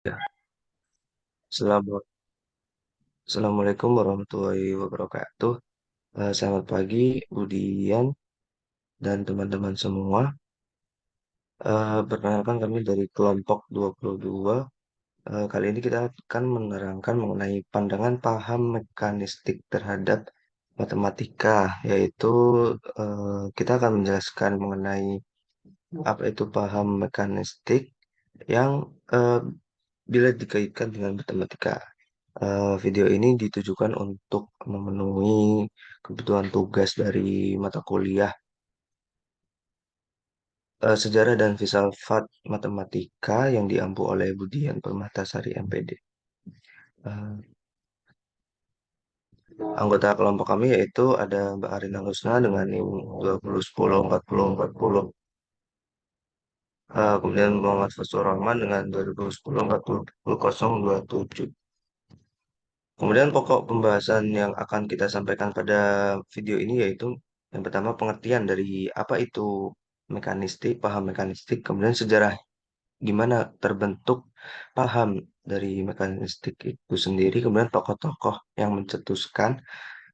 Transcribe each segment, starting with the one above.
Ya, Assalamualaikum warahmatullahi wabarakatuh. Selamat pagi, Budian dan teman-teman semua. Perkenalkan kami dari kelompok 22. Kali ini kita akan menerangkan mengenai pandangan paham mekanistik terhadap matematika, yaitu kita akan menjelaskan mengenai apa itu paham mekanistik yang eh, bila dikaitkan dengan matematika. Video ini ditujukan untuk memenuhi kebutuhan tugas dari mata kuliah Sejarah dan Filsafat Matematika yang diampu oleh Budian Permatasari MPD. Eh, Anggota kelompok kami yaitu ada Mbak Arina Rusna dengan NIM 2010 40 40. Kemudian Muhammad Fathur Rahman dengan 2010 40 027. Kemudian pokok pembahasan yang akan kita sampaikan pada video ini yaitu yang pertama pengertian dari apa itu mekanistik, paham mekanistik, kemudian sejarah gimana terbentuk paham dari mekanistik itu sendiri, kemudian tokoh-tokoh yang mencetuskan,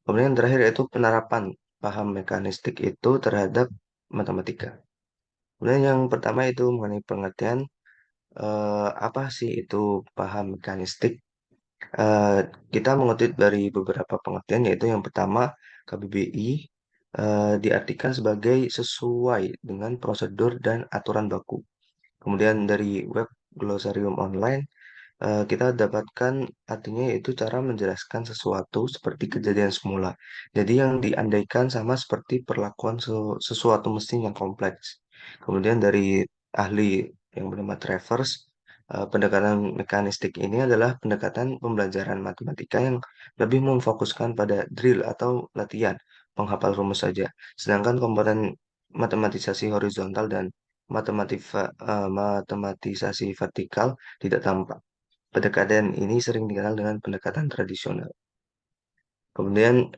kemudian yang terakhir yaitu penerapan paham mekanistik itu terhadap matematika. Kemudian yang pertama itu mengenai pengertian apa sih itu paham mekanistik. Eh, Kita mengutip dari beberapa pengertian, yaitu yang pertama KBBI diartikan sebagai sesuai dengan prosedur dan aturan baku. Kemudian dari web glosarium online kita dapatkan artinya yaitu cara menjelaskan sesuatu seperti kejadian semula. Jadi yang diandaikan sama seperti perlakuan sesuatu mesin yang kompleks. Kemudian dari ahli yang bernama Travers, pendekatan mekanistik ini adalah pendekatan pembelajaran matematika yang lebih memfokuskan pada drill atau latihan, penghafal rumus saja. Sedangkan komponen matematisasi horizontal dan matematisasi vertikal tidak tampak. Pendekatan ini sering dikenal dengan pendekatan tradisional. Kemudian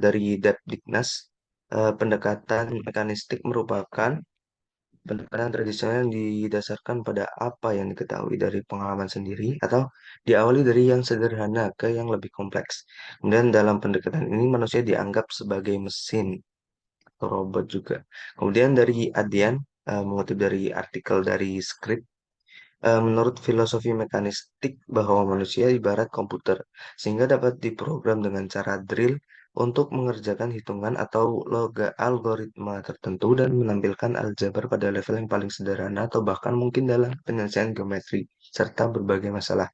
dari Depdiknas, pendekatan mekanistik merupakan pendekatan tradisional yang didasarkan pada apa yang diketahui dari pengalaman sendiri atau diawali dari yang sederhana ke yang lebih kompleks. Kemudian dalam pendekatan ini manusia dianggap sebagai mesin atau robot juga. Kemudian dari Adian, mengutip dari artikel dari Script, menurut filosofi mekanistik bahwa manusia ibarat komputer, sehingga dapat diprogram dengan cara drill untuk mengerjakan hitungan atau algoritma tertentu dan menampilkan aljabar pada level yang paling sederhana atau bahkan mungkin dalam penyelesaian geometri serta berbagai masalah.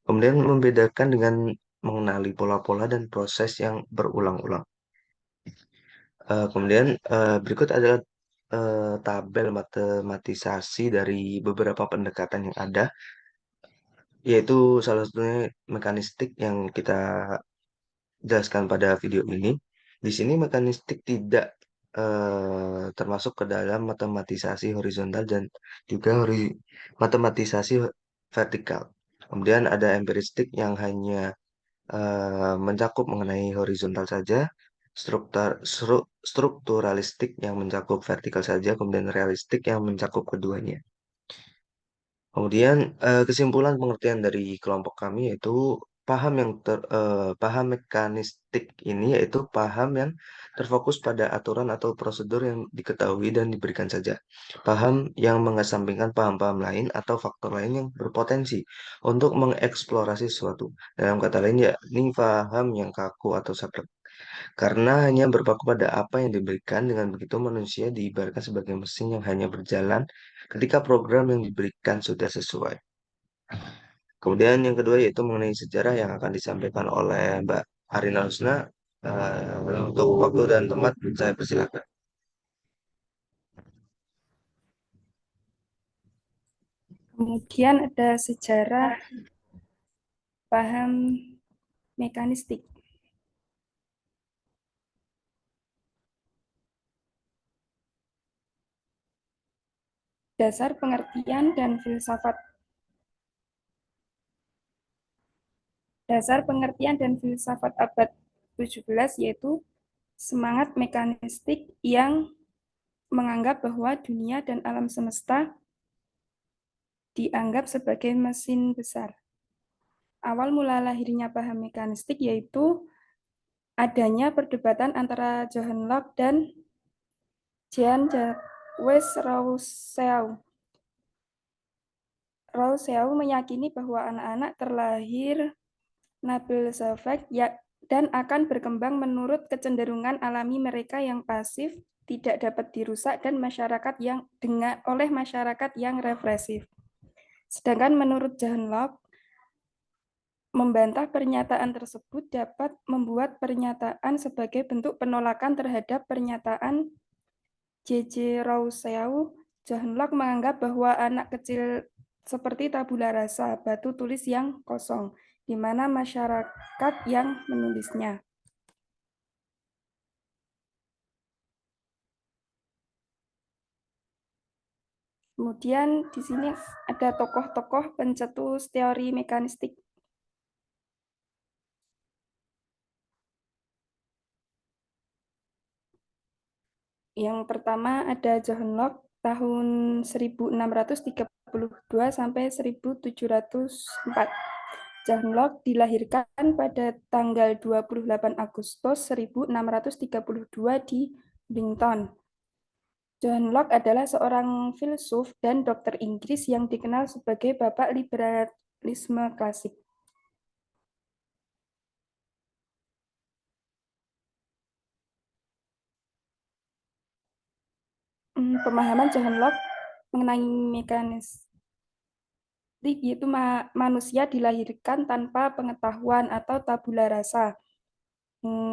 Kemudian membedakan dengan mengenali pola-pola dan proses yang berulang-ulang. Kemudian berikut adalah tabel matematisasi dari beberapa pendekatan yang ada, yaitu salah satunya mekanistik yang kita jelaskan pada video ini. Di sini mekanistik tidak termasuk ke dalam matematisasi horizontal dan juga matematisasi vertikal. Kemudian ada empiristik yang hanya mencakup mengenai horizontal saja, strukturalistik yang mencakup vertikal saja, kemudian realistik yang mencakup keduanya. Kemudian kesimpulan pengertian dari kelompok kami yaitu paham mekanistik ini yaitu paham yang terfokus pada aturan atau prosedur yang diketahui dan diberikan saja. Paham yang mengesampingkan paham-paham lain atau faktor lain yang berpotensi untuk mengeksplorasi sesuatu. Dalam kata lain ya, ini paham yang kaku atau saklek. Karena hanya berpaku pada apa yang diberikan, dengan begitu manusia diibaratkan sebagai mesin yang hanya berjalan ketika program yang diberikan sudah sesuai. Kemudian yang kedua yaitu mengenai sejarah yang akan disampaikan oleh Mbak Arina Rusna. Untuk waktu dan tempat saya persilakan. Kemudian ada sejarah paham mekanistik. Dasar pengertian dan filsafat. Dasar pengertian dan filsafat abad 17 yaitu semangat mekanistik yang menganggap bahwa dunia dan alam semesta dianggap sebagai mesin besar. Awal mula lahirnya paham mekanistik yaitu adanya perdebatan antara Johann Locke dan Jean-Jacques Rousseau. Rousseau meyakini bahwa anak-anak terlahir Nabil-Shafak dan akan berkembang menurut kecenderungan alami mereka yang pasif, tidak dapat dirusak dan oleh masyarakat yang represif. Sedangkan menurut John Locke, membantah pernyataan tersebut dapat membuat pernyataan sebagai bentuk penolakan terhadap pernyataan J.J. Rousseau. John Locke menganggap bahwa anak kecil seperti tabula rasa, batu tulis yang kosong, di mana masyarakat yang menulisnya. Kemudian di sini ada tokoh-tokoh pencetus teori mekanistik. Yang pertama ada John Locke tahun 1632 sampai 1704. John Locke dilahirkan pada tanggal 28 Agustus 1632 di Wellington. John Locke adalah seorang filsuf dan dokter Inggris yang dikenal sebagai bapak liberalisme klasik. Pemahaman John Locke mengenai mekanisme yaitu manusia dilahirkan tanpa pengetahuan atau tabula rasa.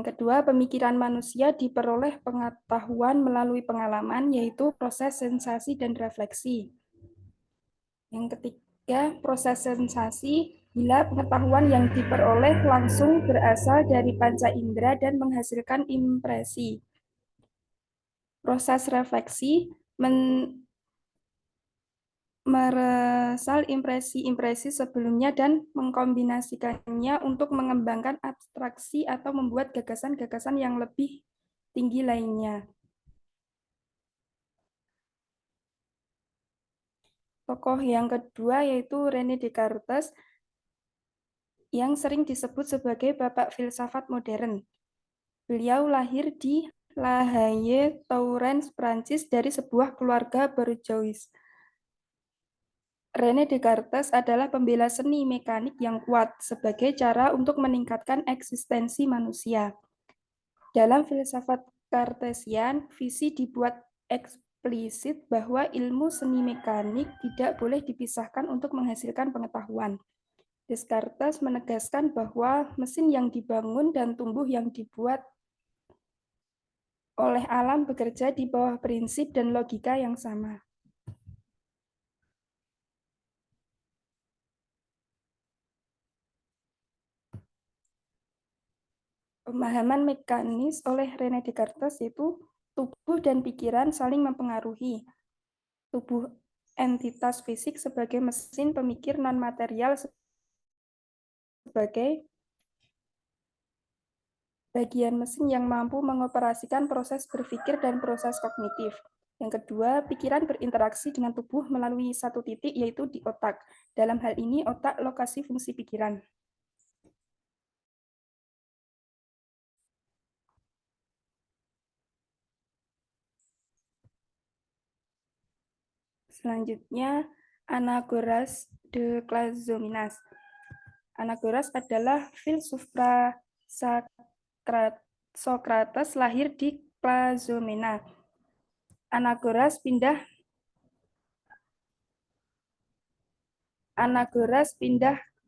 Kedua, pemikiran manusia diperoleh pengetahuan melalui pengalaman, yaitu proses sensasi dan refleksi. Yang ketiga, proses sensasi bila pengetahuan yang diperoleh langsung berasal dari panca indera dan menghasilkan impresi. Proses refleksi meresal impresi-impresi sebelumnya dan mengkombinasikannya untuk mengembangkan abstraksi atau membuat gagasan-gagasan yang lebih tinggi lainnya. Tokoh yang kedua yaitu René Descartes yang sering disebut sebagai bapak filsafat modern. Beliau lahir di La Haye, Touraine, Prancis dari sebuah keluarga bourgeois. René Descartes adalah pembela seni mekanik yang kuat sebagai cara untuk meningkatkan eksistensi manusia. Dalam filsafat Kartesian, visi dibuat eksplisit bahwa ilmu seni mekanik tidak boleh dipisahkan untuk menghasilkan pengetahuan. Descartes menegaskan bahwa mesin yang dibangun dan tumbuh yang dibuat oleh alam bekerja di bawah prinsip dan logika yang sama. Pemahaman mekanis oleh René Descartes yaitu tubuh dan pikiran saling mempengaruhi. Tubuh entitas fisik sebagai mesin pemikir non-material sebagai bagian mesin yang mampu mengoperasikan proses berpikir dan proses kognitif. Yang kedua, pikiran berinteraksi dengan tubuh melalui satu titik, yaitu di otak. Dalam hal ini, otak lokasi fungsi pikiran. Selanjutnya, Anaxagoras de Clazomenas. Anaxagoras adalah filsuf Socrates lahir di Clazomena. Anaxagoras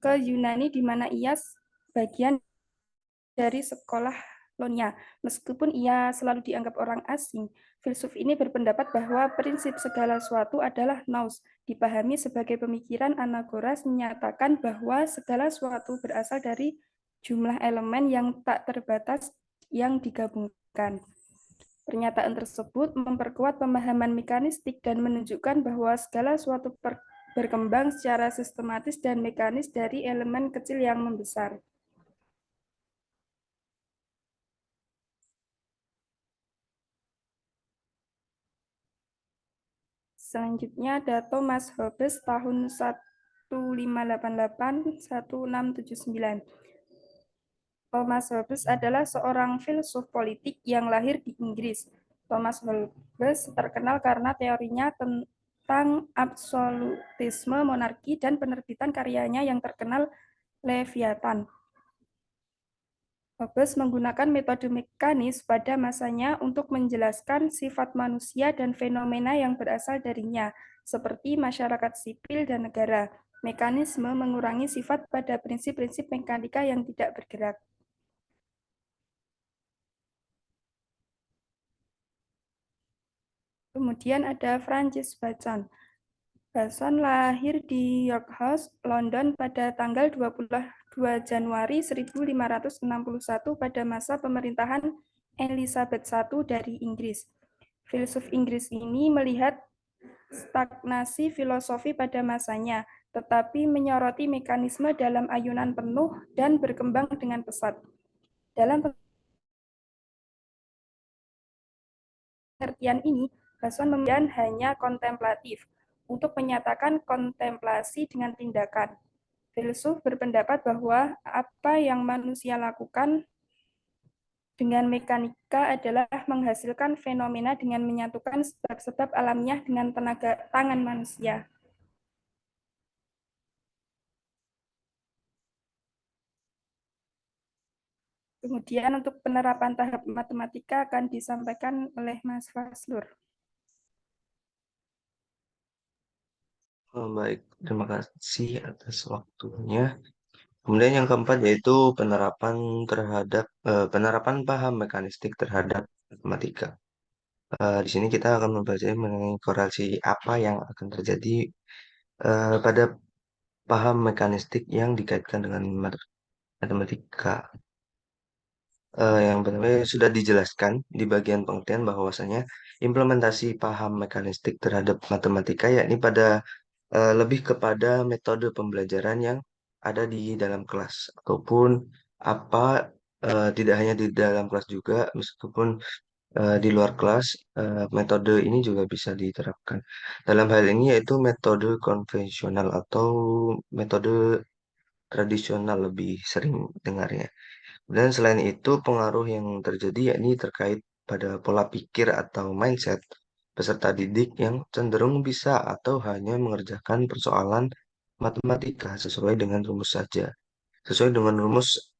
ke Yunani di mana ia bagian dari sekolah Lonia. Meskipun ia selalu dianggap orang asing, filsuf ini berpendapat bahwa prinsip segala sesuatu adalah nous. Dipahami sebagai pemikiran Anaxagoras menyatakan bahwa segala sesuatu berasal dari jumlah elemen yang tak terbatas yang digabungkan. Pernyataan tersebut memperkuat pemahaman mekanistik dan menunjukkan bahwa segala sesuatu berkembang secara sistematis dan mekanis dari elemen kecil yang membesar. Selanjutnya ada Thomas Hobbes tahun 1588-1679. Thomas Hobbes adalah seorang filsuf politik yang lahir di Inggris. Thomas Hobbes terkenal karena teorinya tentang absolutisme monarki dan penerbitan karyanya yang terkenal Leviathan. Hobbes menggunakan metode mekanis pada masanya untuk menjelaskan sifat manusia dan fenomena yang berasal darinya, seperti masyarakat sipil dan negara. Mekanisme mengurangi sifat pada prinsip-prinsip mekanika yang tidak bergerak. Kemudian ada Francis Bacon. Bacon lahir di York House, London pada tanggal 22 Januari 1561 pada masa pemerintahan Elizabeth I dari Inggris. Filsuf Inggris ini melihat stagnasi filosofi pada masanya, tetapi menyoroti mekanisme dalam ayunan penuh dan berkembang dengan pesat. Dalam pengertian ini, Bacon kemudian hanya kontemplatif untuk menyatakan kontemplasi dengan tindakan. Filsuf berpendapat bahwa apa yang manusia lakukan dengan mekanika adalah menghasilkan fenomena dengan menyatukan sebab-sebab alamiah dengan tenaga tangan manusia. Kemudian untuk penerapan tahap matematika akan disampaikan oleh Mas Faslur. Baik, terima kasih atas waktunya. Kemudian yang keempat yaitu penerapan paham mekanistik terhadap matematika. Di sini kita akan membahas mengenai korelasi apa yang akan terjadi pada paham mekanistik yang dikaitkan dengan matematika. Yang pertama sudah dijelaskan di bagian pengertian bahwasanya implementasi paham mekanistik terhadap matematika yakni lebih kepada metode pembelajaran yang ada di dalam kelas ataupun apa tidak hanya di dalam kelas juga meskipun di luar kelas metode ini juga bisa diterapkan. Dalam hal ini yaitu metode konvensional atau metode tradisional lebih sering dengarnya. Dan selain itu, pengaruh yang terjadi yakni terkait pada pola pikir atau mindset peserta didik yang cenderung bisa atau hanya mengerjakan persoalan matematika sesuai dengan rumus saja, sesuai dengan rumus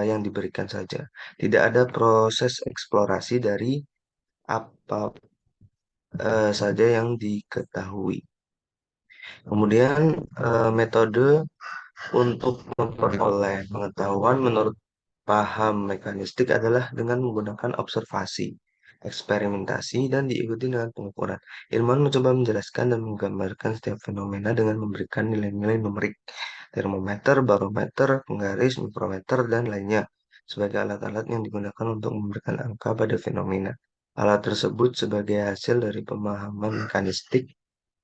yang diberikan saja. Tidak ada proses eksplorasi dari apa saja yang diketahui. Kemudian metode untuk memperoleh pengetahuan menurut paham mekanistik adalah dengan menggunakan observasi, eksperimentasi, dan diikuti dengan pengukuran. Ilmuwan mencoba menjelaskan dan menggambarkan setiap fenomena dengan memberikan nilai-nilai numerik, termometer, barometer, penggaris, mikrometer, dan lainnya sebagai alat-alat yang digunakan untuk memberikan angka pada fenomena. Alat tersebut sebagai hasil dari pemahaman mekanistik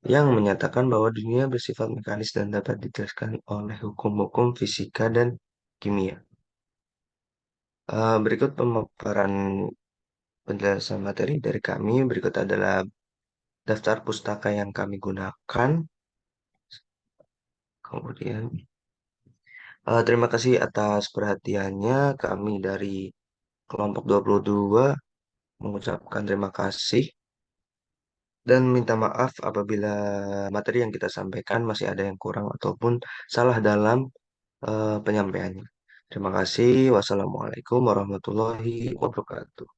yang menyatakan bahwa dunia bersifat mekanis dan dapat dijelaskan oleh hukum-hukum fisika dan kimia. Berikut pemaparan penjelasan materi dari kami. Berikut adalah daftar pustaka yang kami gunakan. Kemudian, terima kasih atas perhatiannya. Kami dari kelompok 22 mengucapkan terima kasih dan minta maaf apabila materi yang kita sampaikan masih ada yang kurang ataupun salah dalam penyampaiannya. Terima kasih. Wassalamualaikum warahmatullahi wabarakatuh.